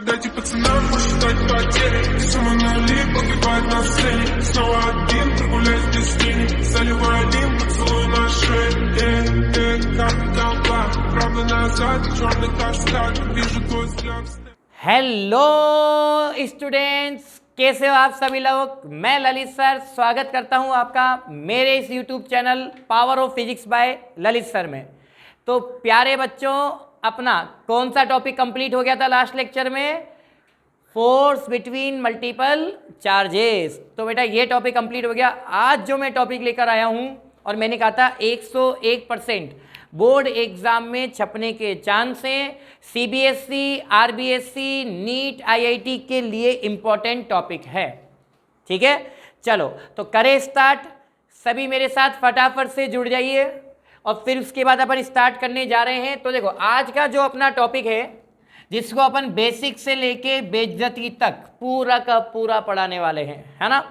Дайте пацанам посчитать потери. Сумма нули погибает на сцене. Снова один прогуляюсь без тени. Заливаю один поцелуй на шее. Камень толпа, правда назад, черный каскад. Вижу твой взгляд. Hello students, कैसे हो आप सभी लोग। मैं ललित सर स्वागत करता हूं आपका मेरे इस YouTube channel power of physics bye Lalit sir में। तो प्यारे बच्चों, अपना कौन सा टॉपिक कंप्लीट हो गया था लास्ट लेक्चर में? Force between multiple charges. तो बेटा ये टॉपिक कंप्लीट हो गया। आज जो मैं टॉपिक लेकर आया हूं और मैंने कहा था 101% बोर्ड एग्जाम में छपने के चांस हैं, सीबीएसई, आरबीएसई, नीट, आईआईटी के लिए इंपॉर्टेंट टॉपिक है। ठीक है, चलो तो करें स्टार्ट। सभी मेरे साथ फटाफट से जुड़ जाइए और फिर उसके बाद अपन स्टार्ट करने जा रहे हैं। तो देखो, आज का जो अपना टॉपिक है, जिसको अपन बेसिक से लेके बेइज्जती तक पूरा का पूरा पढ़ाने वाले हैं, है ना।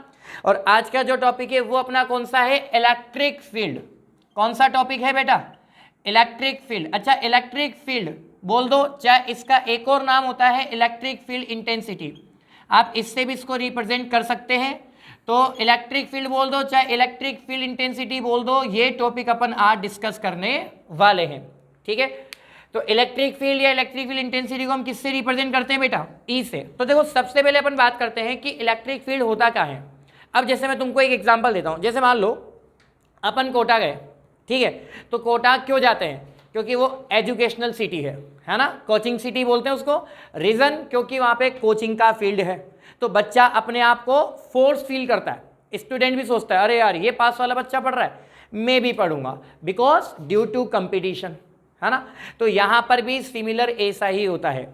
और आज का जो टॉपिक है वो अपना कौन सा है? Electric field. कौन सा टॉपिक है बेटा? Electric field. अच्छा, इलेक्ट्रिक फील्ड बोल दो, चाहे इसका एक और नाम होता है इलेक्ट्रिक फील्ड इंटेंसिटी। आप इससे भी इसको रिप्रेजेंट कर सकते हैं। तो इलेक्ट्रिक फील्ड बोल दो, चाहे इलेक्ट्रिक फील्ड इंटेंसिटी बोल दो, ये टॉपिक अपन आज डिस्कस करने वाले हैं। ठीक है, तो इलेक्ट्रिक फील्ड या इलेक्ट्रिक फील्ड इंटेंसिटी को हम किससे रिप्रेजेंट करते हैं बेटा? ई से। तो देखो, सबसे पहले अपन बात करते हैं कि इलेक्ट्रिक फील्ड होता क्या है। अब जैसे मैं तुमको एक एग्जांपल देता हूं। जैसे मान लो अपन कोटा गए, ठीक है। तो कोटा क्यों जाते हैं? क्योंकि वो एजुकेशनल सिटी है ना, कोचिंग सिटी बोलते हैं उसको। रीजन, क्योंकि वहाँ पे कोचिंग का फील्ड है। तो बच्चा अपने आप को फोर्स फील करता है। स्टूडेंट भी सोचता है, अरे यार ये पास वाला बच्चा पढ़ रहा है, मैं भी पढ़ूंगा, बिकॉज ड्यू टू कंपटीशन, है ना। तो यहाँ पर भी सिमिलर ऐसा ही होता है।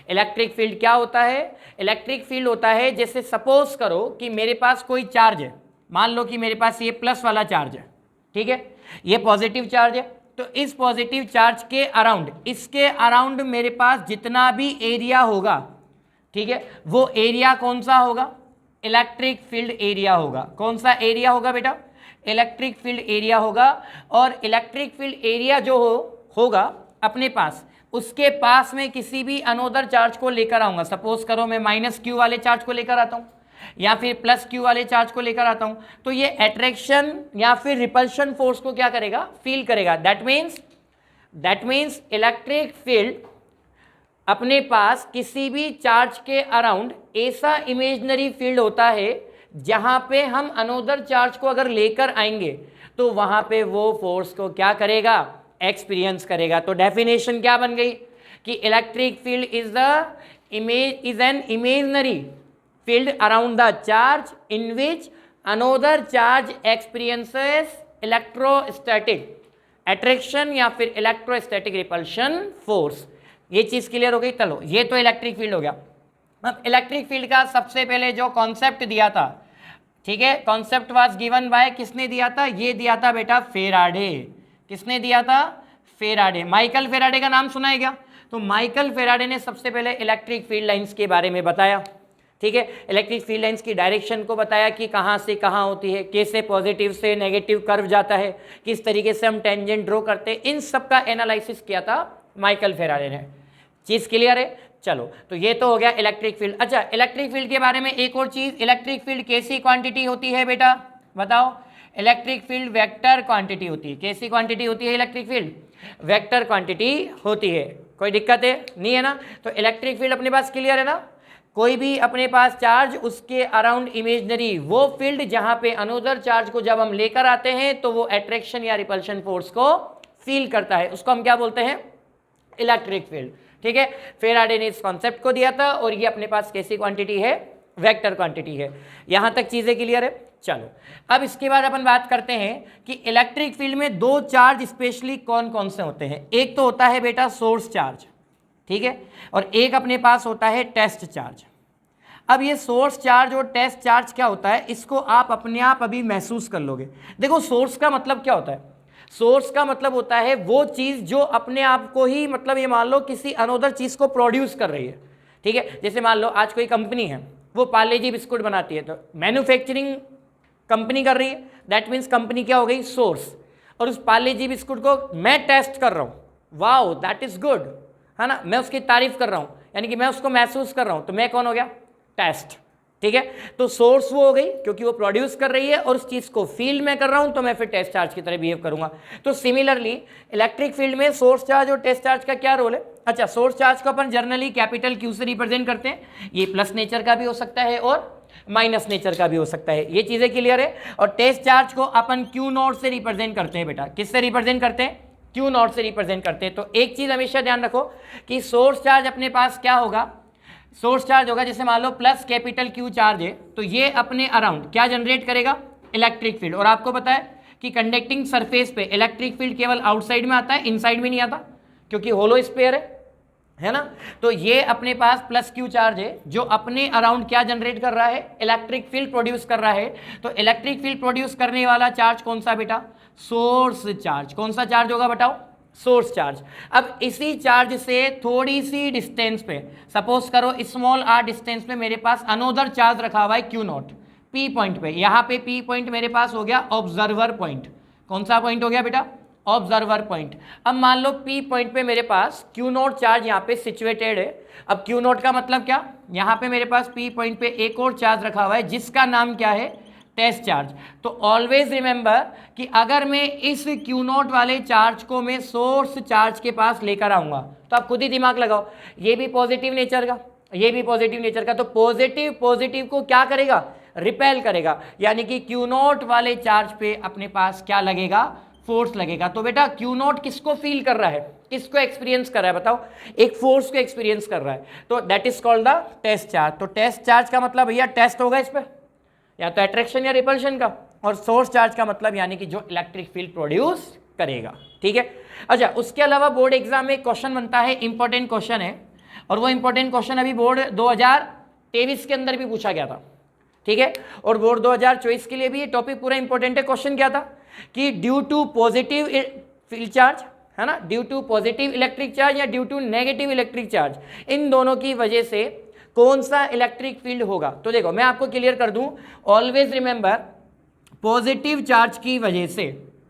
इलेक्ट्रिक फील्ड क्या होता है? इलेक्ट्रिक फील्ड होता है, जैसे सपोज करो कि मेरे पास कोई चार्ज है। मान लो कि मेरे पास ये प्लस वाला चार्ज है, ठीक है, ये पॉजिटिव चार्ज है। तो इस पॉजिटिव चार्ज के अराउंड, इसके अराउंड मेरे पास जितना भी एरिया होगा, ठीक है, वो एरिया कौन सा होगा? इलेक्ट्रिक फील्ड एरिया होगा। कौन सा एरिया होगा बेटा? इलेक्ट्रिक फील्ड एरिया होगा। और इलेक्ट्रिक फील्ड एरिया जो होगा अपने पास, उसके पास में किसी भी अनोदर चार्ज को लेकर आऊंगा। सपोज करो मैं माइनस क्यू वाले चार्ज को लेकर आता हूं या फिर प्लस क्यू वाले चार्ज को लेकर आता हूं, तो ये अट्रैक्शन या फिर रिपल्शन फोर्स को क्या करेगा? फील करेगा। दैट मीन्स इलेक्ट्रिक फील्ड अपने पास किसी भी चार्ज के अराउंड ऐसा इमेजिनरी फील्ड होता है जहां पे हम अनोदर चार्ज को अगर लेकर आएंगे तो वहां पे वो फोर्स को क्या करेगा? एक्सपीरियंस करेगा। तो डेफिनेशन क्या बन गई कि electric field is an imaginary field around the charge in which another charge experiences electrostatic attraction या फिर electrostatic repulsion force। ये चीज क्लियर हो गई। चलो, ये तो इलेक्ट्रिक फील्ड हो गया। अब इलेक्ट्रिक फील्ड का सबसे पहले जो कॉन्सेप्ट दिया था, ठीक है, कॉन्सेप्ट वाज गिवन बाय, किसने दिया था? ये दिया था बेटा फेराडे। किसने दिया था? फेराडे। माइकल फेराडे का नाम सुना है क्या? तो माइकल फेराडे ने सबसे पहले इलेक्ट्रिक फील्ड लाइंस के बारे में बताया। ठीक है, इलेक्ट्रिक फील्ड लाइंस की डायरेक्शन को बताया कि कहाँ से कहाँ होती है, कैसे पॉजिटिव से नेगेटिव कर्व जाता है, किस तरीके से हम टेंजेंट ड्रॉ करते हैं, इन सब का एनालिसिस किया था माइकल फेराडे ने। चीज़ क्लियर है? चलो, तो ये तो हो गया इलेक्ट्रिक फील्ड। अच्छा, इलेक्ट्रिक फील्ड के बारे में एक और चीज़, इलेक्ट्रिक फील्ड कैसी क्वांटिटी होती है बेटा? बताओ। इलेक्ट्रिक फील्ड वेक्टर क्वांटिटी होती है। कैसी क्वांटिटी होती है इलेक्ट्रिक फील्ड? वेक्टर क्वांटिटी होती है। कोई दिक्कत है? नहीं है ना। तो इलेक्ट्रिक फील्ड अपने पास क्लियर है ना। कोई भी अपने पास चार्ज, उसके अराउंड इमेजिनरी वो फील्ड जहां पे अनोदर चार्ज को जब हम लेकर आते हैं तो वो अट्रैक्शन या रिपल्शन फोर्स को फील करता है, उसको हम क्या बोलते हैं? Electric field. ठीक है, फेराडे ने इस कॉन्सेप्ट को दिया था और ये अपने पास कैसी क्वांटिटी है? वेक्टर क्वांटिटी है। यहां तक चीजें क्लियर है? चलो, अब इसके बाद अपन बात करते हैं कि इलेक्ट्रिक फील्ड में दो चार्ज स्पेशली कौन कौन से होते हैं। एक तो होता है बेटा सोर्स चार्ज, ठीक है, और एक अपने पास होता है टेस्ट चार्ज। अब ये सोर्स चार्ज और टेस्ट चार्ज क्या होता है, इसको आप अपने आप अभी महसूस कर लोगे। देखो, सोर्स का मतलब क्या होता है? सोर्स का मतलब होता है वो चीज़ जो अपने आप को ही, मतलब ये मान लो किसी अनोदर चीज़ को प्रोड्यूस कर रही है। ठीक है, जैसे मान लो आज कोई कंपनी है, वो पार्ले जी बिस्कुट बनाती है, तो मैन्युफैक्चरिंग कंपनी कर रही है। दैट मीन्स कंपनी क्या हो गई? सोर्स। और उस पार्ले जी बिस्कुट को मैं टेस्ट कर रहा हूँ, वाओ दैट इज गुड, है ना, मैं उसकी तारीफ कर रहा हूँ, यानी कि मैं उसको महसूस कर रहा हूं, तो मैं कौन हो गया, टेस्ट। ठीक है, तो सोर्स वो हो गई क्योंकि वो प्रोड्यूस कर रही है और उस चीज को फील्ड में कर रहा हूं, तो मैं फिर टेस्ट चार्ज की तरह बिहेव करूंगा। तो सिमिलरली इलेक्ट्रिक फील्ड में सोर्स चार्ज और टेस्ट चार्ज का क्या रोल है। अच्छा, सोर्स चार्ज को अपन जनरली कैपिटल क्यू से रिप्रेजेंट करते हैं, ये प्लस नेचर का भी हो सकता है और माइनस नेचर का भी हो सकता है, ये चीजें क्लियर है। और टेस्ट चार्ज को अपन क्यू नॉट से रिप्रेजेंट करते हैं बेटा, किससे रिप्रेजेंट करते हैं, क्यू नॉट से रिप्रेजेंट करते हैं। तो एक चीज हमेशा ध्यान रखो कि सोर्स चार्ज अपने पास क्या होगा, सोर्स चार्ज होगा, जैसे मान लो प्लस कैपिटल क्यू चार्ज है, तो ये अपने अराउंड क्या जनरेट करेगा, इलेक्ट्रिक फील्ड। और आपको पता है कि कंडक्टिंग सरफेस पे इलेक्ट्रिक फील्ड केवल आउटसाइड में आता है, इनसाइड में नहीं आता, क्योंकि होलो स्फीयर है ना। तो ये अपने पास प्लस क्यू चार्ज है जो अपने अराउंड क्या जनरेट कर रहा है, इलेक्ट्रिक फील्ड प्रोड्यूस कर रहा है। तो इलेक्ट्रिक फील्ड प्रोड्यूस करने वाला चार्ज कौन सा बेटा, सोर्स चार्ज। कौन सा चार्ज होगा बताओ, सोर्स चार्ज। अब इसी चार्ज से थोड़ी सी डिस्टेंस पे, सपोज करो स्मॉल आर डिस्टेंस पे मेरे पास अनोदर चार्ज रखा हुआ है क्यू नॉट, पी पॉइंट पे। यहाँ पे पी पॉइंट मेरे पास हो गया ऑब्जर्वर पॉइंट। कौन सा पॉइंट हो गया बेटा, ऑब्जर्वर पॉइंट। अब मान लो पी पॉइंट पे मेरे पास क्यू नॉट चार्ज यहाँ पे सिचुएटेड है। अब क्यू नॉट का मतलब क्या, यहाँ पे मेरे पास पी पॉइंट पे एक और चार्ज रखा हुआ है जिसका नाम क्या है, टेस्ट चार्ज। तो ऑलवेज रिमेंबर कि अगर मैं इस क्यू नॉट वाले चार्ज को मैं सोर्स चार्ज के पास लेकर आऊंगा, तो आप खुद ही दिमाग लगाओ, ये भी पॉजिटिव नेचर का, ये भी पॉजिटिव नेचर का, तो पॉजिटिव पॉजिटिव को क्या करेगा, रिपेल करेगा। यानी कि क्यू नॉट वाले चार्ज पे अपने पास क्या लगेगा, फोर्स लगेगा। तो बेटा क्यू नॉट किसको फील कर रहा है, किसको एक्सपीरियंस कर रहा है बताओ, एक फोर्स को एक्सपीरियंस कर रहा है। तो that is called the test charge. तो टेस्ट चार्ज का मतलब भैया टेस्ट होगा इस पर, या तो अट्रैक्शन या रिपल्शन का, और सोर्स चार्ज का मतलब यानी कि जो इलेक्ट्रिक फील्ड प्रोड्यूस करेगा। ठीक है, अच्छा उसके अलावा बोर्ड एग्जाम में एक क्वेश्चन बनता है, इंपॉर्टेंट क्वेश्चन है, और वो इंपॉर्टेंट क्वेश्चन अभी बोर्ड 2023 के अंदर भी पूछा गया था। ठीक है, और बोर्ड 2024 के लिए भी ये टॉपिक पूरा इंपॉर्टेंट है। क्वेश्चन क्या था कि due to positive field charge, है ना, due to positive electric charge या due to negative electric charge, इन दोनों की वजह से कौन सा इलेक्ट्रिक फील्ड होगा। तो देखो मैं आपको क्लियर कर दूं, ऑलवेज रिमेंबर पॉजिटिव चार्ज की वजह से,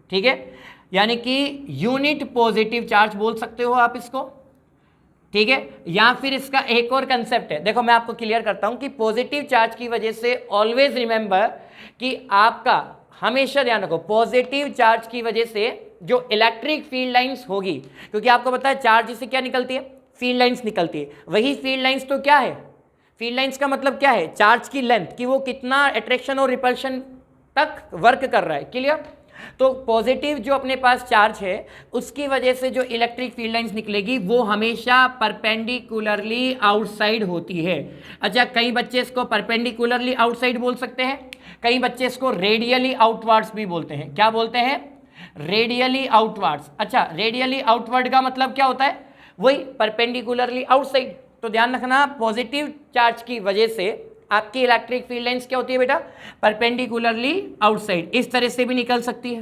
ठीक है, यानी कि यूनिट पॉजिटिव चार्ज बोल सकते हो आप इसको, ठीक है, या फिर इसका एक और कंसेप्ट है। देखो मैं आपको क्लियर करता हूं कि पॉजिटिव चार्ज की वजह से ऑलवेज रिमेंबर कि आपका हमेशा ध्यान रखो, पॉजिटिव चार्ज की वजह से जो इलेक्ट्रिक फील्ड लाइंस होगी, क्योंकि आपको पता है चार्ज से क्या निकलती है, फील्ड लाइंस निकलती है। वही फील्ड लाइंस तो क्या है, फील्ड लाइंस का मतलब क्या है, चार्ज की लेंथ, कि वो कितना अट्रैक्शन और रिपल्शन तक वर्क कर रहा है। क्लियर। तो पॉजिटिव जो अपने पास चार्ज है उसकी वजह से जो इलेक्ट्रिक फील्ड लाइंस निकलेगी वो हमेशा परपेंडिकुलरली आउटसाइड होती है। अच्छा, कई बच्चे इसको परपेंडिकुलरली आउटसाइड बोल सकते हैं, कई बच्चे इसको रेडियली आउटवर्ड्स भी बोलते हैं। क्या बोलते हैं, रेडियली आउटवर्ड्स। अच्छा, रेडियली आउटवर्ड का मतलब क्या होता है, वही परपेंडिकुलरली आउटसाइड। तो ध्यान रखना, पॉजिटिव चार्ज की वजह से आपकी इलेक्ट्रिक फील्ड लाइंस क्या होती है बेटा, परपेंडिकुलरली आउटसाइड, इस तरह से भी निकल सकती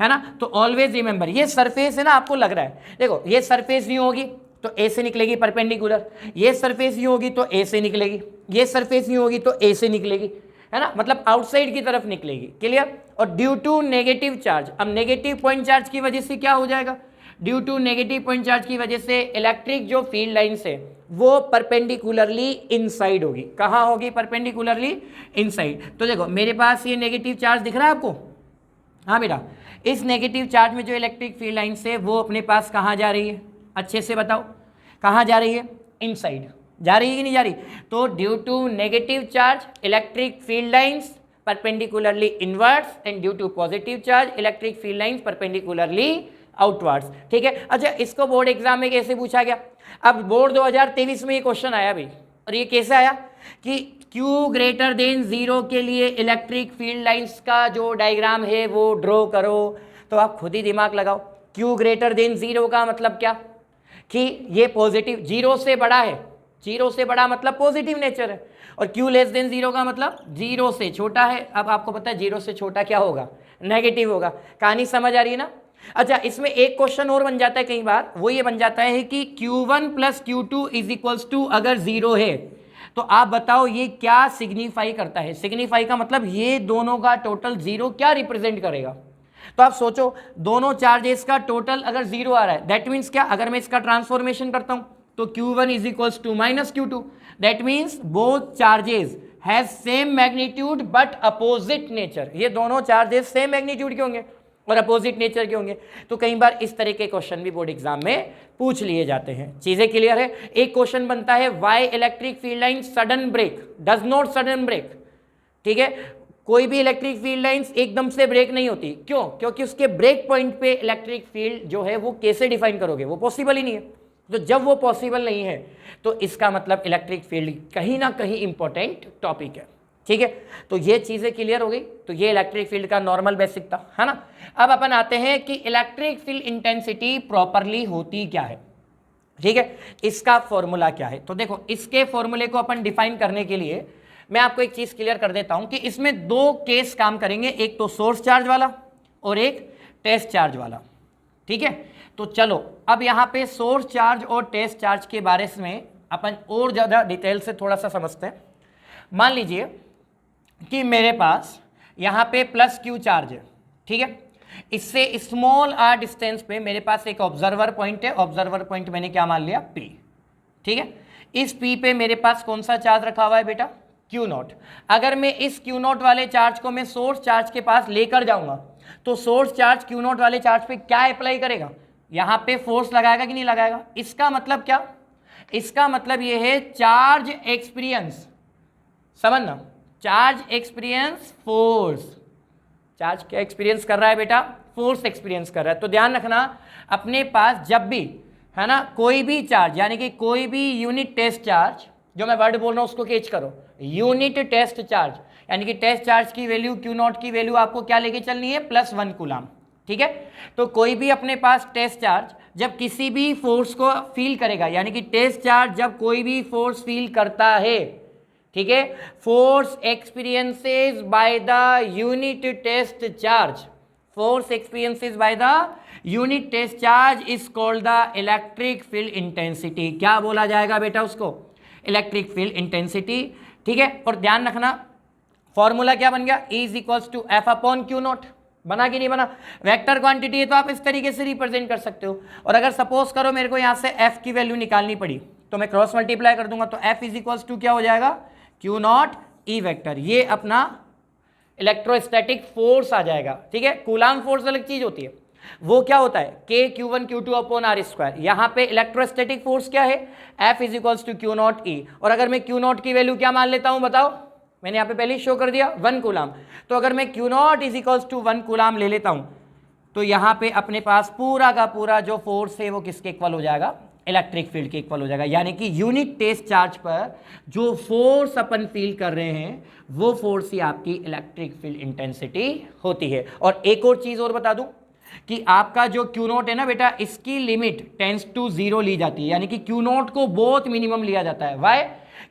है ना। तो ऑलवेज रिमेंबर, ये सरफेस है ना, आपको लग रहा है, देखो ये सरफेस यूं होगी तो ए से निकलेगी परपेंडिकुलर, ये सरफेस यूं होगी तो ए से निकलेगी, ये सरफेस यूं होगी तो ए से निकलेगी, है ना, मतलब आउटसाइड की तरफ निकलेगी। क्लियर। और ड्यू टू नेगेटिव चार्ज, अब नेगेटिव पॉइंट चार्ज की वजह से क्या हो जाएगा, due to negative point charge की वजह से इलेक्ट्रिक जो फील्ड लाइंस है वो परपेंडिकुलरली इनसाइड होगी। कहाँ होगी, परपेंडिकुलरली इनसाइड। तो देखो मेरे पास ये नेगेटिव चार्ज दिख रहा है आपको, हाँ बेटा, इस नेगेटिव चार्ज में जो इलेक्ट्रिक फील्ड लाइंस है वो अपने पास कहाँ जा रही है, अच्छे से बताओ, कहाँ जा रही है, इनसाइड जा रही है कि नहीं जा रही। तो due to negative charge electric field lines perpendicularly inwards, and due to positive charge electric field lines perpendicularly outwards. ठीक है। अच्छा, इसको बोर्ड एग्जाम में कैसे पूछा गया, अब बोर्ड 2023 में ये क्वेश्चन आया भाई, और ये कैसे आया कि Q ग्रेटर देन 0 के लिए इलेक्ट्रिक फील्ड लाइंस का जो डायग्राम है वो ड्रॉ करो। तो आप खुद ही दिमाग लगाओ, Q ग्रेटर देन 0 का मतलब क्या, कि ये पॉजिटिव, 0 से बड़ा है, 0 से बड़ा मतलब पॉजिटिव नेचर है, और Q लेस देन 0 का मतलब 0 से छोटा है। अब आपको पता है 0 से छोटा क्या होगा, नेगेटिव होगा। कहानी समझ आ रही है ना। अच्छा, इसमें एक क्वेश्चन और बन जाता है कई बार, वो ये बन जाता है कि Q1 plus Q2 is equals to अगर 0 है तो आप बताओ ये क्या सिग्निफाई करता है। सिग्निफाई का मतलब ये दोनों का टोटल 0 क्या रिप्रेजेंट करेगा। तो आप सोचो, दोनों चार्जेस का टोटल अगर 0 आ रहा है, दैट मीन्स क्या, अगर मैं इसका ट्रांसफॉर्मेशन करता हूं तो Q1 is equals to minus Q2। That means both charges has same magnitude but opposite nature. ये दोनों चार्जेस सेम मैग्नीट्यूड के होंगे और अपोजिट नेचर के होंगे। तो कई बार इस तरह के क्वेश्चन भी बोर्ड एग्जाम में पूछ लिए जाते हैं। चीजें क्लियर है। एक क्वेश्चन बनता है why electric field line sudden break does not sudden break. ठीक है, कोई भी इलेक्ट्रिक फील्ड लाइंस एकदम से ब्रेक नहीं होती। क्यों? क्योंकि उसके ब्रेक पॉइंट पे इलेक्ट्रिक फील्ड जो है वो कैसे डिफाइन करोगे, वो पॉसिबल ही नहीं है। तो जब वो पॉसिबल नहीं है तो इसका मतलब इलेक्ट्रिक फील्ड कहीं ना कहीं इंपॉर्टेंट टॉपिक है। ठीक है, तो ये चीजें क्लियर हो गई। तो ये इलेक्ट्रिक फील्ड का नॉर्मल बेसिक था, है ना। अब अपन आते हैं कि इलेक्ट्रिक फील्ड इंटेंसिटी प्रॉपरली होती क्या है। ठीक है, इसका फॉर्मूला क्या है। तो देखो, इसके फॉर्मूले को अपन डिफाइन करने के लिए मैं आपको एक चीज क्लियर कर देता हूं कि इसमें दो केस काम करेंगे, एक तो सोर्स चार्ज वाला और एक टेस्ट चार्ज वाला। ठीक है, तो चलो अब यहां पे सोर्स चार्ज और टेस्ट चार्ज के बारे में अपन और ज्यादा डिटेल से थोड़ा सा समझते हैं। मान लीजिए कि मेरे पास यहां पे प्लस क्यू चार्ज है। ठीक है, इससे स्मॉल आर डिस्टेंस पे मेरे पास एक ऑब्जर्वर पॉइंट है। ऑब्जर्वर पॉइंट मैंने क्या मान लिया, पी। ठीक है, इस पी पे मेरे पास कौन सा चार्ज रखा हुआ है बेटा, क्यू नॉट। अगर मैं इस क्यू नॉट वाले चार्ज को मैं सोर्स चार्ज के पास लेकर जाऊंगा तो सोर्स चार्ज क्यू नॉट वाले चार्ज पे क्या अप्लाई करेगा, यहां पे फोर्स लगाएगा कि नहीं लगाएगा। इसका मतलब क्या, इसका मतलब यह है चार्ज एक्सपीरियंस। समझना, चार्ज एक्सपीरियंस फोर्स। चार्ज क्या एक्सपीरियंस कर रहा है बेटा, फोर्स एक्सपीरियंस कर रहा है। तो ध्यान रखना, अपने पास जब भी है ना कोई भी चार्ज यानी कि कोई भी यूनिट टेस्ट चार्ज, जो मैं वर्ड बोल रहा हूं उसको कैच करो, यूनिट टेस्ट चार्ज यानी कि टेस्ट चार्ज की वैल्यू क्यू नॉट की वैल्यू आपको क्या लेके चलनी है, +1 कूलम। ठीक है, तो कोई भी अपने पास टेस्ट चार्ज जब किसी भी फोर्स को फील करेगा, यानी कि टेस्ट चार्ज जब कोई भी फोर्स फील करता है, ठीक है, force experiences by the unit test charge, force experiences by the unit test charge is called the electric field intensity. क्या बोला जाएगा बेटा उसको, इलेक्ट्रिक फील्ड इंटेंसिटी। ठीक है, और ध्यान रखना फॉर्मूला क्या बन गया, E is equals to F upon Q not. बना कि नहीं बना, वेक्टर क्वांटिटी है तो आप इस तरीके से रिप्रेजेंट कर सकते हो। और अगर सपोज करो मेरे को यहां से F की वैल्यू निकालनी पड़ी तो मैं क्रॉस मल्टीप्लाई कर दूंगा, तो F इज इक्वल्स टू क्या हो जाएगा, क्यू नॉट E वेक्टर। ये अपना इलेक्ट्रोस्टैटिक फोर्स आ जाएगा। ठीक है, कूलाम फोर्स अलग चीज होती है, वो क्या होता है K Q1 Q2 upon R square. यहाँ पे इलेक्ट्रोस्टैटिक फोर्स क्या है, F is equals to Q not E। और अगर मैं क्यू नॉट की वैल्यू क्या मान लेता हूँ बताओ, मैंने यहाँ पे पहले ही शो कर दिया 1 कूलाम। तो अगर मैं Q not is equals to 1 coulomb ले लेता हूँ तो यहाँ पे अपने पास पूरा का पूरा जो फोर्स है वो किसके इक्वल हो जाएगा, इलेक्ट्रिक फील्ड के इक्वल हो जाएगा। यानी कि यूनिट टेस्ट चार्ज पर जो फोर्स अपन फील कर रहे हैं वो फोर्स ही आपकी इलेक्ट्रिक फील्ड इंटेंसिटी होती है। और एक और चीज और बता दूं कि आपका जो क्यू नॉट है ना बेटा, इसकी लिमिट टेंस टू 0 ली जाती है, यानी कि क्यू नॉट को बहुत मिनिमम लिया जाता है। वाई,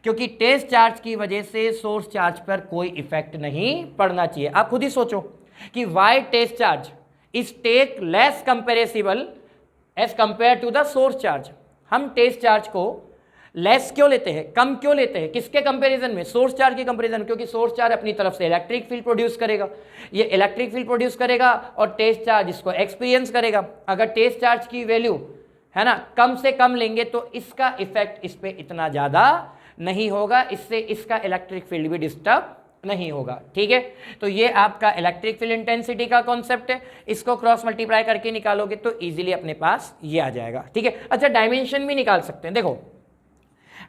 क्योंकि टेस्ट चार्ज की वजह से सोर्स चार्ज पर कोई इफेक्ट नहीं पड़ना चाहिए। आप खुद ही सोचो कि why test charge is take less comparable as compare to the source charge. हम टेस्ट चार्ज को लेस क्यों लेते हैं, कम क्यों लेते हैं, किसके कंपैरिजन में, सोर्स चार्ज के कंपैरिजन। क्योंकि सोर्स चार्ज अपनी तरफ से इलेक्ट्रिक फील्ड प्रोड्यूस करेगा, ये इलेक्ट्रिक फील्ड प्रोड्यूस करेगा और टेस्ट चार्ज इसको एक्सपीरियंस करेगा। अगर टेस्ट चार्ज की वैल्यू है ना कम से कम लेंगे तो इसका इफेक्ट इस पे इतना ज्यादा नहीं होगा, इससे इसका इलेक्ट्रिक फील्ड भी डिस्टर्ब नहीं होगा। ठीक है, तो ये आपका इलेक्ट्रिक फील्ड इंटेंसिटी का कॉन्सेप्ट है। इसको क्रॉस मल्टीप्लाई करके निकालोगे तो इजीली अपने पास ये आ जाएगा। ठीक है, अच्छा डायमेंशन भी निकाल सकते हैं। देखो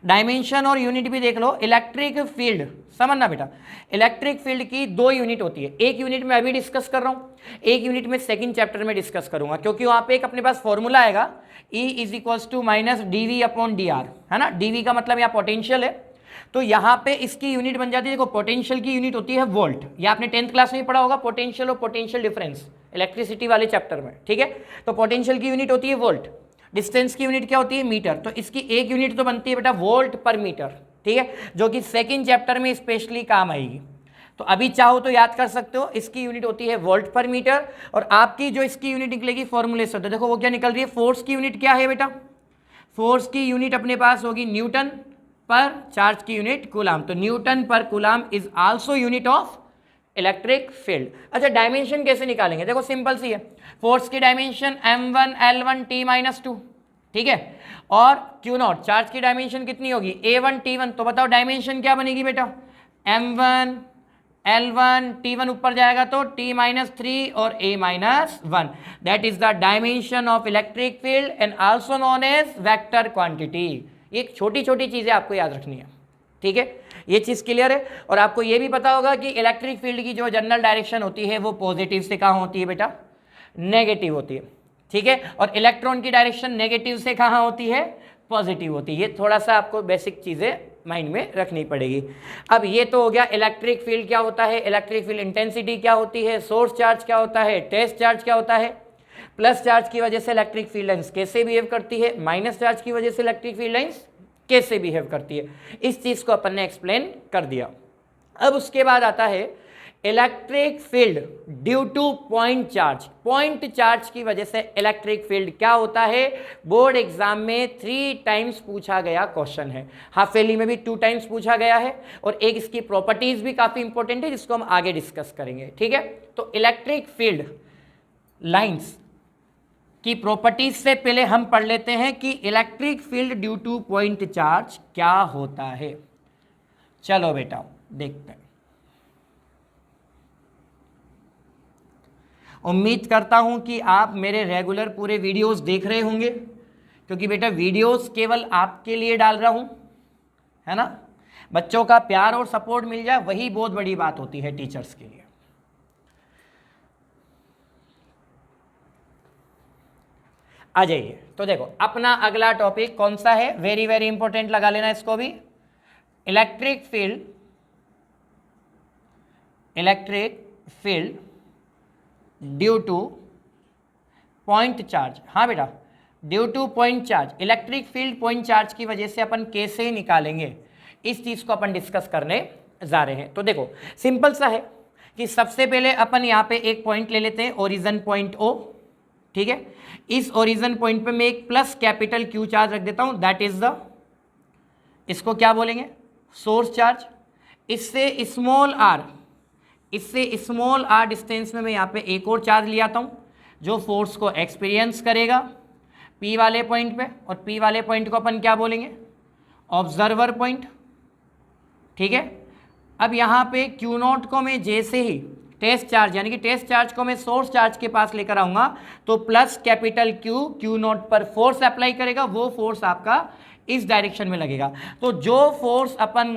डायमेंशन और यूनिट भी देख लो। इलेक्ट्रिक फील्ड समझना बेटा, इलेक्ट्रिक फील्ड की 2 यूनिट होती है। एक यूनिट में अभी डिस्कस कर रहा हूं, एक यूनिट में सेकंड चैप्टर में डिस्कस करूंगा, क्योंकि वहां पे एक अपने पास फॉर्मूला आएगा E is equals to minus dV upon dr, है ना। dV का मतलब यहाँ पोटेंशियल है, तो यहाँ पे इसकी यूनिट बन जाती है। देखो पोटेंशियल की यूनिट होती है वोल्ट, या आपने 10th क्लास में पढ़ा होगा पोटेंशियल और पोटेंशियल डिफरेंस इलेक्ट्रिसिटी वाले चैप्टर में। ठीक है, तो पोटेंशियल की यूनिट होती है वोल्ट, डिस्टेंस की यूनिट क्या होती है मीटर। तो इसकी एक यूनिट तो बनती है बेटा वोल्ट पर मीटर। ठीक है, जो कि सेकंड चैप्टर में स्पेशली काम आएगी। तो अभी चाहो तो याद कर सकते हो, इसकी यूनिट होती है वोल्ट पर मीटर। और आपकी जो इसकी यूनिट निकलेगी फॉर्मूले से, तो देखो वो क्या निकल रही है, फोर्स की यूनिट क्या है बेटा, फोर्स की यूनिट अपने पास होगी न्यूटन पर, चार्ज की यूनिट कूलाम। तो न्यूटन पर coulomb is also unit of electric field. अच्छा डायमेंशन कैसे निकालेंगे, देखो सिंपल सी है। फोर्स की डायमेंशन m1 L1 T-2, ठीक है। और क्यू नॉट चार्ज की डायमेंशन कितनी होगी, A1 T1, तो बताओ डायमेंशन क्या बनेगी बेटा, M1 L1, T1 ऊपर जाएगा तो T-3 और A-1, that is the dimension of electric field and also known as vector quantity. ये छोटी छोटी चीजें आपको याद रखनी है, ठीक है, ये चीज क्लियर है। और आपको ये भी पता होगा कि इलेक्ट्रिक फील्ड की जो जनरल डायरेक्शन होती है वो पॉजिटिव से कहाँ होती है बेटा, नेगेटिव होती है, ठीक है। और इलेक्ट्रॉन की डायरेक्शन नेगेटिव से कहाँ होती है, पॉजिटिव होती है। ये थोड़ा सा आपको बेसिक चीजें माइंड में रखनी पड़ेगी। अब ये तो हो गया इलेक्ट्रिक फील्ड क्या होता है, इलेक्ट्रिक फील्ड इंटेंसिटी क्या होती है, सोर्स चार्ज क्या होता है, टेस्ट चार्ज क्या होता है, प्लस चार्ज की वजह से इलेक्ट्रिक फील्ड लाइंस कैसे बिहेव करती है, माइनस चार्ज की वजह से इलेक्ट्रिक फील्ड लाइंस कैसे बिहेव करती है। इस चीज को अपन ने एक्सप्लेन कर दिया। अब उसके बाद आता है electric field due two point charge. Point charge की वजह से इलेक्ट्रिक फील्ड क्या होता है, बोर्ड एग्जाम में 3 टाइम्स पूछा गया क्वेश्चन है, हाफ ईयरली में भी 2 टाइम्स पूछा गया है, और एक इसकी प्रॉपर्टीज भी काफी इंपॉर्टेंट है जिसको हम आगे डिस्कस करेंगे, ठीक है। तो इलेक्ट्रिक फील्ड लाइंस की प्रॉपर्टीज से पहले हम पढ़ लेते हैं कि electric field due two point charge क्या होता है। चलो बेटा देखते हैं। उम्मीद करता हूं कि आप मेरे रेगुलर पूरे वीडियोस देख रहे होंगे, क्योंकि बेटा वीडियोस केवल आपके लिए डाल रहा हूं, है ना। बच्चों का प्यार और सपोर्ट मिल जाए वही बहुत बड़ी बात होती है टीचर्स के लिए। आ जाइए, तो देखो अपना अगला टॉपिक कौन सा है, वेरी वेरी इंपॉर्टेंट, लगा लेना इसको भी। Electric field due two point charge. हाँ बेटा, due two point charge, electric field point charge की वजह से अपन कैसे निकालेंगे, इस चीज को अपन डिस्कस करने जा रहे हैं। तो देखो सिंपल सा है कि सबसे पहले अपन यहाँ पे एक पॉइंट ले लेते हैं, ओरिजिन पॉइंट O, ठीक है। इस ओरिजिन पॉइंट पे मैं एक प्लस कैपिटल Q चार्ज रख देता हूं, दैट इज द, इसको क्या बोलेंगे, सोर्स चार्ज। इससे स्मॉल r डिस्टेंस में मैं यहाँ पे एक और चार्ज ले आता हूँ जो फोर्स को एक्सपीरियंस करेगा P वाले पॉइंट पे, और P वाले पॉइंट को अपन क्या बोलेंगे, ऑब्जर्वर पॉइंट, ठीक है। अब यहाँ पे Q0 को मैं जैसे ही टेस्ट चार्ज यानी कि टेस्ट चार्ज को मैं सोर्स चार्ज के पास लेकर आऊंगा तो प्लस कैपिटल Q0 पर फोर्स अप्लाई करेगा, वो फोर्स आपका इस डायरेक्शन में लगेगा। तो जो फोर्स अपन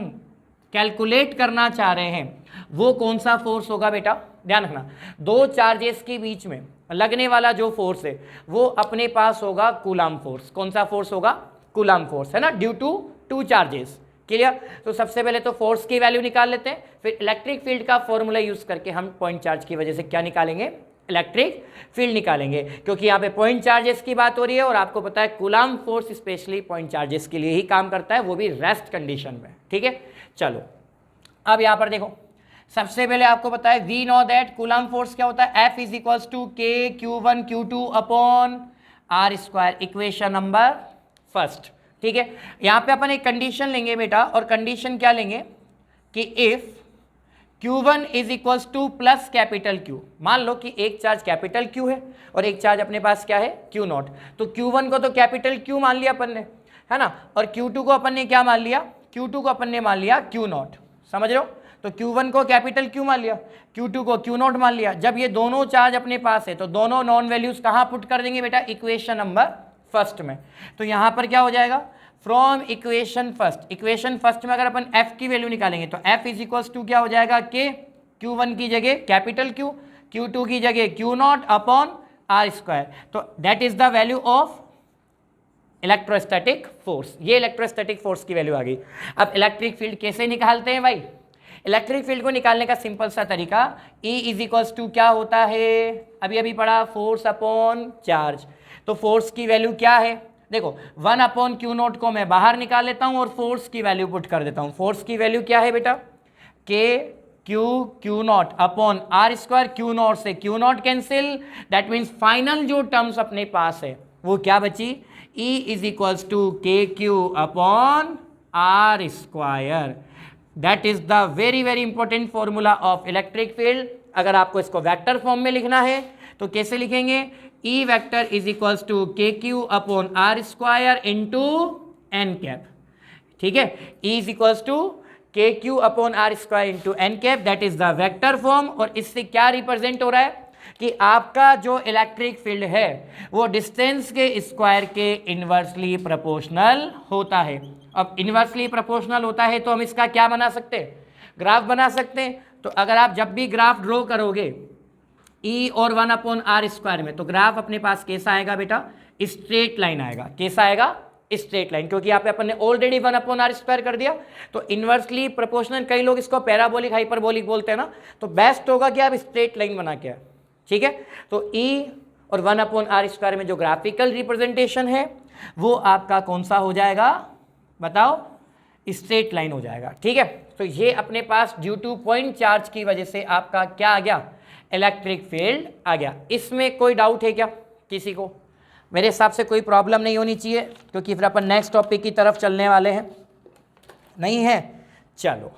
कैलकुलेट करना चाह रहे हैं वो कौन सा फोर्स होगा बेटा, ध्यान रखना, दो चार्जेस के बीच में लगने वाला जो फोर्स है वो अपने पास होगा कूलाम फोर्स। कौन सा फोर्स होगा, कूलाम फोर्स, है ना, ड्यू टू 2 चार्जेस। क्लियर। तो सबसे पहले तो फोर्स की वैल्यू निकाल लेते हैं, फिर इलेक्ट्रिक फील्ड का फॉर्मूला यूज करके हम पॉइंट चार्ज की वजह से क्या निकालेंगे, इलेक्ट्रिक फील्ड निकालेंगे, क्योंकि यहाँ पे पॉइंट चार्जेस की बात हो रही है और आपको पता है coulomb force specially point charges के लिए ही काम करता है, वो भी रेस्ट कंडीशन में, ठीक है। चलो अब यहाँ पर देखो, सबसे पहले आपको पता है we know that coulomb force क्या होता है, F इज इक्वल्स टू के Q1 Q2 upon R square, equation number first, ठीक है। यहाँ पे अपन एक कंडीशन लेंगे बेटा, और कंडीशन क्या लेंगे कि if Q1 is equals two plus capital Q, मान लो कि एक चार्ज कैपिटल Q है और एक चार्ज अपने पास क्या है, Q0, तो Q1 को तो कैपिटल Q मान लिया अपन ने, है ना, और Q2 को अपन ने क्या मान लिया, Q2 को अपन ने मान लिया Q0, समझ रहे हो। तो Q1 को कैपिटल Q मान लिया, Q2 को Q0 मान लिया। जब ये दोनों चार्ज अपने पास है तो दोनों नॉन वैल्यूज कहाँ पुट कर देंगे बेटा, इक्वेशन नंबर फर्स्ट में। तो यहाँ पर क्या हो जाएगा, फ्रॉम इक्वेशन फर्स्ट में अगर अपन F की वैल्यू निकालेंगे तो F इज इक्वल्स टू क्या हो जाएगा, के Q1 की जगह कैपिटल Q, Q2 की जगह Q0 अपॉन R स्क्वायर। तो that is the value of electrostatic force. ये इलेक्ट्रोस्टैटिक फोर्स की वैल्यू आ गई। अब इलेक्ट्रिक फील्ड कैसे निकालते हैं भाई, इलेक्ट्रिक फील्ड को निकालने का सिंपल सा तरीका, E इज इक्वल्स टू क्या होता है, अभी पढ़ा, फोर्स अपॉन चार्ज। तो फोर्स की वैल्यू क्या है, देखो 1 अपॉन Q0 को मैं बाहर निकाल लेता हूं और फोर्स की वैल्यू पुट कर देता हूं। फोर्स की वैल्यू क्या है बेटा, के Q0 upon R square, Q0 से Q0 cancel, that means final जो टर्म्स अपने पास है वो क्या बची, E is equals to KQ upon R square. That is the very very important formula of electric field. अगर आपको इसको वेक्टर फॉर्म में लिखना है तो कैसे लिखेंगे, E vector is equals to k q upon r square into n cap, ठीक है। E is equals to k q upon r square into n cap, that is the vector form. और इससे क्या रिप्रेजेंट हो रहा है कि आपका जो इलेक्ट्रिक फील्ड है वो डिस्टेंस के स्क्वायर के इन्वर्सली प्रोपोर्शनल होता है। अब इन्वर्सली प्रोपोर्शनल होता है तो हम इसका क्या बना सकते हैं, ग्राफ बना सकते हैं। तो अगर आप जब भी ग्राफ ड्रॉ करोगे ई और 1/r स्क्वायर में, तो ग्राफ अपने पास कैसा आएगा बेटा, स्ट्रेट लाइन आएगा। कैसा आएगा, स्ट्रेट लाइन, क्योंकि यहाँ पे अपन ने ऑलरेडी 1/r स्क्वायर कर दिया। तो इन्वर्सली प्रोपोर्शनल, कई लोग इसको पैराबोलिक हाइपरबोलिक बोलते हैं ना, तो बेस्ट होगा कि आप स्ट्रेट लाइन बना के, ठीक है। तो ई और 1/r स्क्वायर में जो ग्राफिकल रिप्रेजेंटेशन है वो आपका कौन सा हो जाएगा, बताओ, स्ट्रेट लाइन हो जाएगा, ठीक है। तो ये अपने पास ड्यू टू पॉइंट चार्ज की वजह से आपका क्या आ गया, इलेक्ट्रिक फील्ड आ गया। इसमें कोई डाउट है क्या किसी को? मेरे हिसाब से कोई प्रॉब्लम नहीं होनी चाहिए, क्योंकि फिर अपन नेक्स्ट टॉपिक की तरफ चलने वाले हैं। नहीं है, चलो।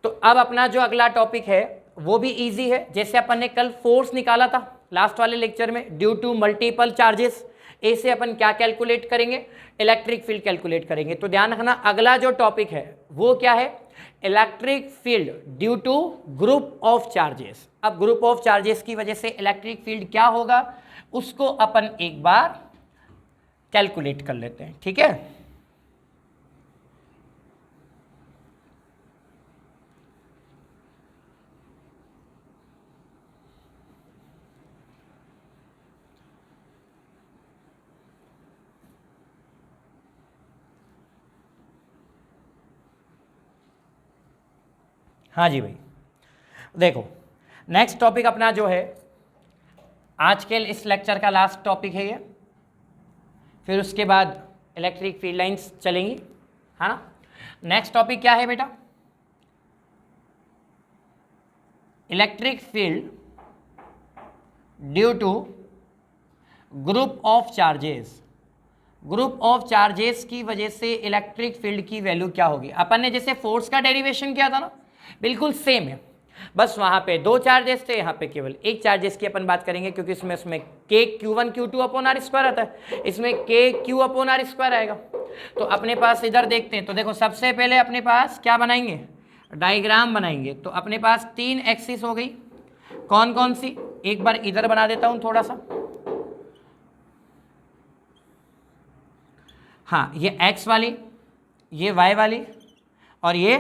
तो अब अपना जो अगला टॉपिक है वो भी इजी है। जैसे अपन ने कल फोर्स निकाला था लास्ट वाले लेक्चर में, ड्यू टू मल्टीपल चार्जेस, ऐसे अपन क्या कैलकुलेट करेंगे, इलेक्ट्रिक फील्ड कैलकुलेट करेंगे। तो ध्यान रखना, अगला जो टॉपिक है वो क्या है, electric field due to group of charges. अब ग्रुप ऑफ चार्जेस की वजह से इलेक्ट्रिक फील्ड क्या होगा उसको अपन एक बार कैलकुलेट कर लेते हैं, ठीक है। हाँ जी भाई, देखो नेक्स्ट टॉपिक अपना जो है आज के इस लेक्चर का लास्ट टॉपिक है ये, फिर उसके बाद इलेक्ट्रिक फील्ड लाइंस चलेंगी, है ना। नेक्स्ट टॉपिक क्या है बेटा, electric field due to group of charges. Group of charges की वजह से इलेक्ट्रिक फील्ड की वैल्यू क्या होगी। अपन ने जैसे फोर्स का डेरिवेशन किया था ना, बिल्कुल सेम है, बस वहां पे दो चार्जेस थे, यहाँ पे केवल एक चार्जेस की अपन बात करेंगे, क्योंकि इसमें के Q1 Q2 upon r square आता है, इसमें के Q अपॉन आर स्क्वायर आएगा। तो अपने पास इधर देखते हैं, तो देखो सबसे पहले अपने पास क्या बनाएंगे, डायग्राम बनाएंगे। तो अपने पास 3 एक्सिस हो गई, कौन कौन सी, एक बार इधर बना देता हूं थोड़ा सा। हाँ, ये x वाली, ये y वाली और ये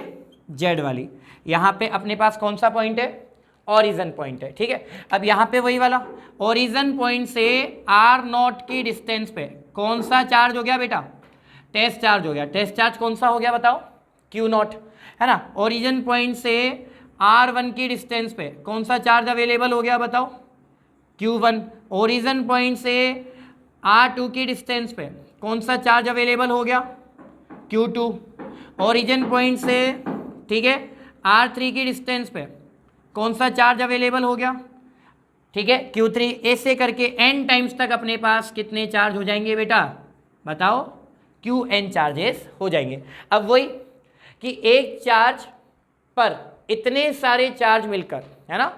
z वाली। यहाँ पे अपने पास कौन सा पॉइंट है, ओरिजिन पॉइंट है, ठीक है। अब यहाँ पे वही वाला ओरिजिन पॉइंट से r0 की डिस्टेंस पे कौन सा चार्ज हो गया बेटा, टेस्ट चार्ज हो गया। टेस्ट चार्ज कौन सा हो गया बताओ, Q0, है ना। ओरिजिन पॉइंट से r1 की डिस्टेंस पे कौन सा चार्ज अवेलेबल हो गया बताओ, Q1। ओरिजिन पॉइंट से r2 की डिस्टेंस पे कौन सा चार्ज अवेलेबल हो गया, Q2। ओरिजिन पॉइंट से, ठीक है, R3 की डिस्टेंस पे कौन सा चार्ज अवेलेबल हो गया, ठीक है, Q3। ऐसे करके n टाइम्स तक अपने पास कितने चार्ज हो जाएंगे बेटा, बताओ, Qn चार्जेस हो जाएंगे। अब वही कि एक चार्ज पर इतने सारे चार्ज मिलकर, है ना,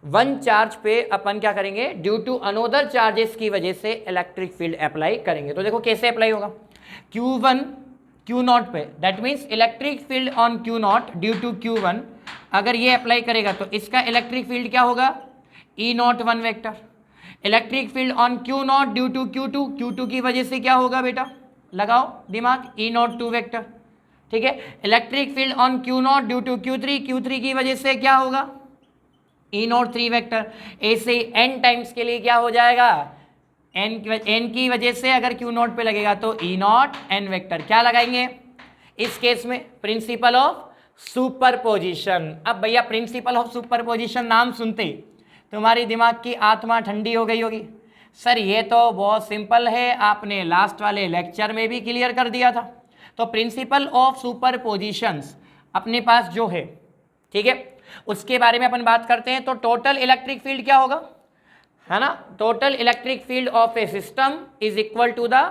वन चार्ज पे अपन क्या करेंगे, ड्यू टू अनोदर चार्जेस की वजह से इलेक्ट्रिक फील्ड अप्लाई करेंगे। तो देखो कैसे अप्लाई होगा, Q1 Q0 पे, that means electric field on Q0 due to Q1, अगर ये अप्लाई करेगा तो इसका इलेक्ट्रिक फील्ड क्या होगा, E0 1 vector. Electric field on Q0 due to Q2, Q2 की वजह से क्या होगा बेटा, लगाओ दिमाग, E0 2 वेक्टर, ठीक है। Electric field on Q0 due to Q3, Q3 की वजह से क्या होगा, E0 3 वेक्टर। ऐसे ही n टाइम्स के लिए क्या हो जाएगा, n की वजह से अगर Q0 पे लगेगा तो E0 n वेक्टर। क्या लगाएंगे इस केस में, प्रिंसिपल ऑफ सुपरपोजिशन। अब भैया प्रिंसिपल ऑफ सुपरपोजिशन नाम सुनते ही तुम्हारी दिमाग की आत्मा ठंडी हो गई होगी, सर ये तो बहुत सिंपल है, आपने लास्ट वाले लेक्चर में भी क्लियर कर दिया था। तो प्रिंसिपल ऑफ सुपरपोजिशंस अपने पास जो है, ठीक है, उसके बारे में अपन बात करते हैं। तो टोटल इलेक्ट्रिक फील्ड क्या होगा, है ना, total electric field of a system is equal to the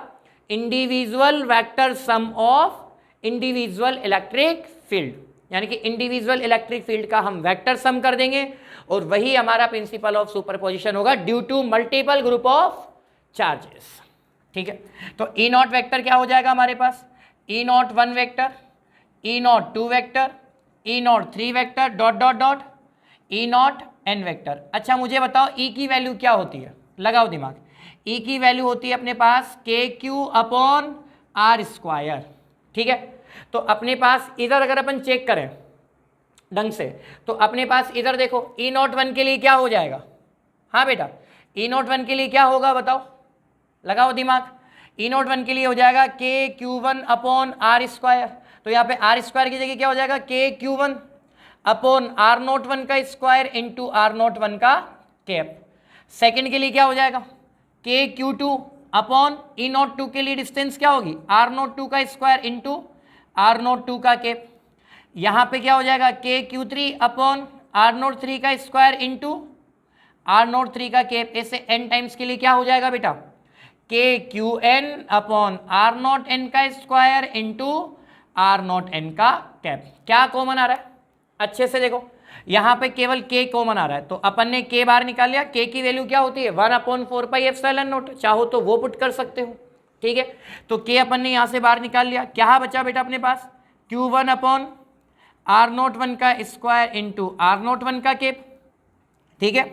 individual vector sum of individual electric field. यानी कि इंडिविजुअल इलेक्ट्रिक फील्ड का हम वेक्टर सम कर देंगे और वही हमारा प्रिंसिपल ऑफ सुपरपोजिशन होगा due to multiple group of charges. ठीक है, तो ई नॉट वेक्टर क्या हो जाएगा हमारे पास, E naught 1 vector, E naught 2 vector, E naught 3 vector dot dot dot E naught n vector. अच्छा मुझे बताओ ई की वैल्यू क्या होती है, लगाओ दिमाग। ई की वैल्यू होती है अपने पास KQ अपॉन R स्क्वायर। ठीक है, तो अपने पास इधर अगर अपन चेक करें ढंग से तो अपने पास इधर देखो ई नॉट 1 के लिए क्या हो जाएगा, हाँ बेटा ई नॉट 1 के लिए क्या होगा बताओ, लगाओ दिमाग। ई नॉट 1 के लिए हो जाएगा KQ1 अपॉन R स्क्वायर, तो यहाँ पे R स्क्वायर की जगह क्या हो जाएगा KQ1 अपॉन R01 का स्क्वायर इंटू R01 का कैप। सेकंड के लिए क्या हो जाएगा KQ2 अपॉन ई नॉट 2 के लिए डिस्टेंस क्या होगी R02 का स्क्वायर इंटू R02 का कैप। यहाँ पे क्या हो जाएगा KQ3 अपॉन R03 का स्क्वायर इंटू R03 का कैप। ऐसे n टाइम्स के लिए क्या हो जाएगा बेटा KQN अपॉन R0n का स्क्वायर इंटू R0n का कैप। क्या कॉमन आ रहा है अच्छे से देखो, यहाँ पे केवल k कॉमन आ रहा है, तो अपन ने k बाहर निकाल लिया। k की वैल्यू क्या होती है 1/4πε0, चाहो तो वो पुट कर सकते हो। ठीक है, तो k अपन ने यहाँ से बाहर निकाल लिया। क्या बचा बेटा अपने पास Q1 अपॉन R01 का स्क्वायर इंटू R01 का कैप। ठीक है,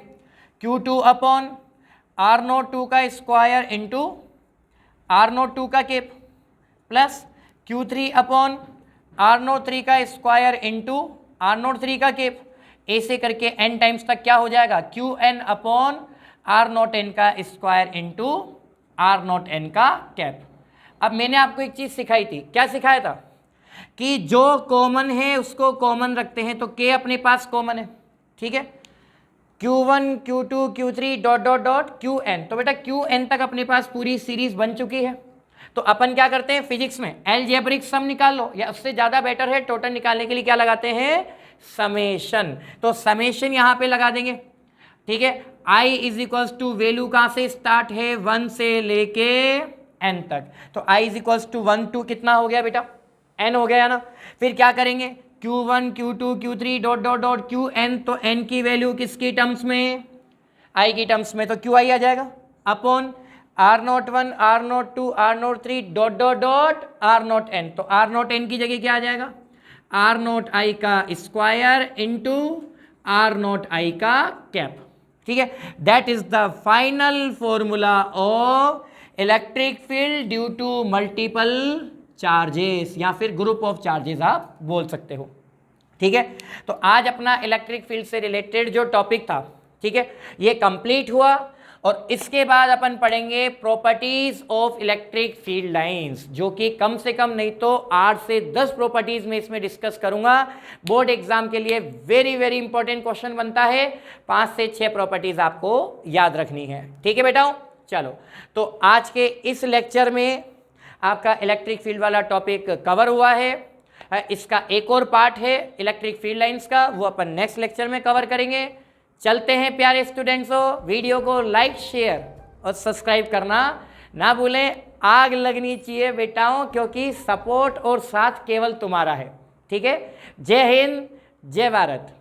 Q2 अपॉन R02 का स्क्वायर इंटू R02 का cap plus Q3 upon R03 का स्क्वायर इंटू R03 का कैप। ऐसे करके n टाइम्स तक क्या हो जाएगा Qn अपॉन R0n का स्क्वायर इंटू R0n का कैप। अब मैंने आपको एक चीज़ सिखाई थी, क्या सिखाया था कि जो कॉमन है उसको कॉमन रखते हैं, तो k अपने पास कॉमन है। ठीक है, Q1 Q2 Q3 dot dot dot Qn, तो बेटा Qn तक अपने पास पूरी सीरीज बन चुकी है। तो अपन क्या करते हैं फिजिक्स में एलजेब्रिक सम निकाल लो, या उससे ज़्यादा बेटर है टोटल निकालने के लिए क्या लगाते हैं समेशन। तो समेशन यहाँ पे लगा देंगे। ठीक है, i is equals to value कहाँ से स्टार्ट है 1 से लेके n तक, तो i is equals to 1 to कितना हो गया बेटा n हो गया ना। फिर क्या करेंगे Q1 Q2 Q3 dot dot dot Qn, तो n की वैल्यू किसकी टर्म्स में i की टर्म्स में, तो Qi आ जाएगा upon R01 R02 R03 dot dot dot R0n, तो R0n की जगह क्या आ जाएगा R0i का स्क्वायर इंटू R0i का कैप। ठीक है, that is the final formula of electric field due to multiple charges या फिर ग्रुप ऑफ चार्जेस आप बोल सकते हो। ठीक है, तो आज अपना इलेक्ट्रिक फील्ड से रिलेटेड जो टॉपिक था, ठीक है, ये कंप्लीट हुआ। और इसके बाद अपन पढ़ेंगे properties of electric field lines, जो कि कम से कम नहीं तो 8 से 10 प्रॉपर्टीज में इसमें डिस्कस करूंगा। बोर्ड एग्जाम के लिए वेरी वेरी इंपॉर्टेंट क्वेश्चन बनता है, 5 से 6 प्रॉपर्टीज आपको याद रखनी है। ठीक है बेटाओ, चलो तो आज के इस लेक्चर में आपका इलेक्ट्रिक फील्ड वाला टॉपिक कवर हुआ है। इसका एक और पार्ट है इलेक्ट्रिक फील्ड लाइंस का, वो अपन नेक्स्ट लेक्चर में कवर करेंगे। चलते हैं प्यारे स्टूडेंट्स, हो वीडियो को लाइक शेयर और सब्सक्राइब करना ना भूलें। आग लगनी चाहिए बेटाओं, क्योंकि सपोर्ट और साथ केवल तुम्हारा है। ठीक है, जय हिंद जय भारत।